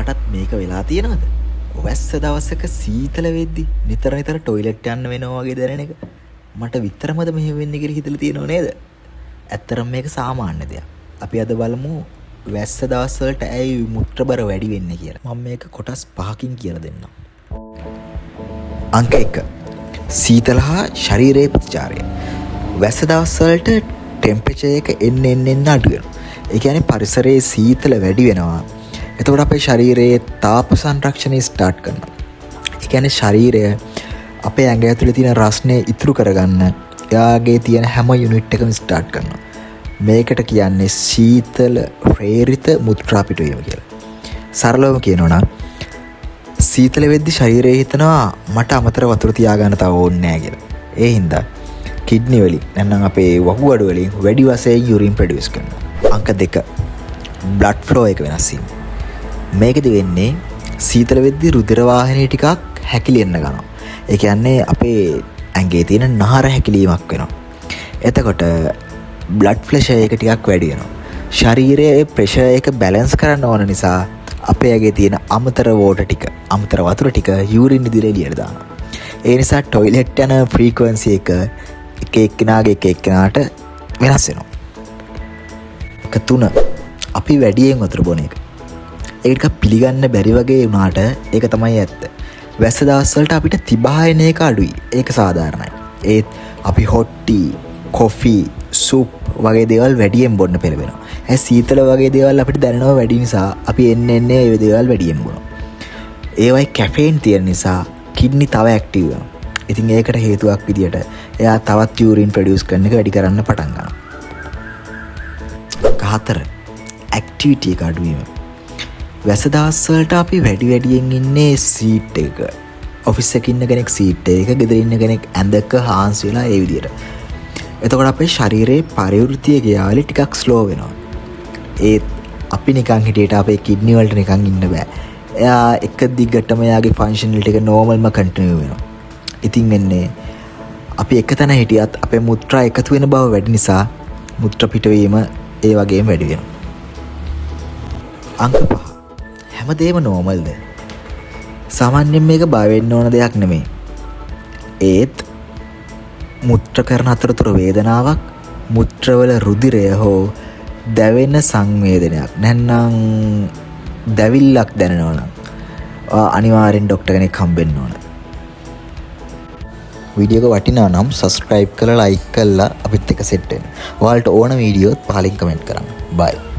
කාටත් මේක වෙලා තියෙනවද? වැස්ස දවසක සීතල වෙද්දි නිතර ටොයිලට් යන්න වෙනවා වගේ දැනෙන එක මට විතරමද මෙහෙම වෙන්නේ කියලා හිතලා තියෙනව නේද? ඇත්තරම මේක සාමාන්‍ය දෙයක්. අපි අද බලමු වැස්ස දවස් වලට ඇයි මුත්‍රාබර වැඩි වෙන්නේ කියලා. මම මේක කොටස් 5කින් කියලා දෙන්නම්. අංක 1. සීතල හා ශරීරයේ ප්‍රතිචාරය. වැස්ස දවස් වලට ටෙම්පරේචර් එක එන්න අඩු වෙනවා. ඒ කියන්නේ පරිසරයේ සීතල වැඩි වෙනවා. එතකොට අපේ ශරීරයේ තාප සංරක්ෂණය ස්ටාර්ට් කරනවා. ඒ කියන්නේ ශරීරය අපේ ඇඟ ඇතුලේ තියෙන රස්නේ ඉතුරු කරගන්න එයාගේ තියෙන හැම යුනිට් එකම ස්ටාර්ට් කරනවා. මේකට කියන්නේ සීතල ප්‍රේරිත මුත්‍රා පිටවීම කියලා. සරලවම කියනවා නම් සීතල වෙද්දි ශරීරය හිතනවා මට අමතර වතුර තියාගන්න තව ඕනේ නැහැ කියලා. ඒ හින්දා කිඩ්නි වලින් නැත්නම් අපේ වකුගඩු වලින් වැඩි වශයෙන් යුරින් ප්‍රොඩියුස් කරනවා. අංක 2. බ්ලඩ් ෆ්ලෝ එක වෙනස් වීම. මේකද වෙන්නේ සීතල වෙද්දි රුධිර වාහිනිය ටිකක් හැකිලෙන්න ගන්නවා. ඒ කියන්නේ අපේ ඇඟේ තියෙන නහර හැකිලීමක් වෙනවා. එතකොට බ්ලඩ් ප්‍රෙෂර් එක ටිකක් වැඩි වෙනවා. ශරීරයේ ප්‍රෙෂර් එක බැලන්ස් කරන්න ඕන නිසා අපේ ඇඟේ තියෙන අමතර වෝටර් ටික, අමතර වතුර ටික යූරින් ඉදිරිය එළියට දානවා. ඒ නිසා টয়ලට් යන ෆ්‍රීකවන්සි එක එක එක්කෙනාට වෙනස් වෙනවා. එක 3. අපි වැඩියෙන් වතුර බොන එක. ඒක පිළිගන්න බැරි වගේ වුණාට ඒක තමයි ඇත්ත. වැස්ස දවස් වලට අපිට තිබහායන එක අඩුයි. ඒක සාධාරණයි. ඒත් අපි හොට් ටී, කොෆි, සුප් වගේ දේවල් වැඩියෙන් බොන්න පෙළඹෙනවා. ඒ සීතල වගේ දේවල් අපිට දැනෙනවා වැඩි නිසා අපි එන්නේ ඒ දේවල් වැඩියෙන් බොනවා. ඒවයි කැෆේන් තියෙන නිසා කිඩ්නි තව ඇක්ටිව් වෙනවා. ඉතින් ඒකට හේතුවක් විදියට එයා තවත් යූරින් ප්‍රොඩියුස් කරන එක වැඩි කරන්න පටන් ගන්නවා. 4. ඇක්ටිවිටි එක අඩු වීම. වැස්ස දවස් වලට අපි වැඩියෙන් ඉන්නේ සීට් එක. ඔෆිස් එකේ ඉන්න කෙනෙක් සීට් එක, ගෙදර ඉන්න කෙනෙක් ඇඳක හාන්සි වෙලා ඒ විදියට. එතකොට අපේ ශරීරයේ පරිවෘත්තිය ගියාලි ටිකක් ස්ලෝ වෙනවා. ඒත් අපි නිකන් හිටියට අපේ කිඩ්නි වලට නිකන් ඉන්න බෑ. එයා එක දිගටම එයාගේ ෆන්ක්ෂනල් ටික නෝමල්ම කන්ටිනියු වෙනවා. ඉතින් වෙන්නේ අපි එක තැන හිටියත් අපේ මුත්‍රා එකතු වෙන බව වැඩි නිසා මුත්‍රා පිටවීම ඒ වගේම වැඩි වෙනවා. අංක 5. හැමදේම නෝමල්ද? සාමාන්‍යයෙන් මේක බය වෙන්න ඕන දෙයක් නෙමෙයි. ඒත් මුත්‍ර කරන අතරතුර වේදනාවක්, මුත්‍රවල රුධිරය හෝ දැවෙන සංවේදනයක් නැත්නම් දැවිල්ලක් දැනෙනවා නම් අනිවාර්යෙන් ડોක්ටර් කෙනෙක් හම්බෙන්න ඕන. වීඩියෝ එක වටිනා නම් subscribe කරලා like කරලා අපිත් එක්ක සෙට් වෙන්න. ඔයාලට ඕන වීඩියෝත් පහලින් කමෙන්ට් කරන්න. bye.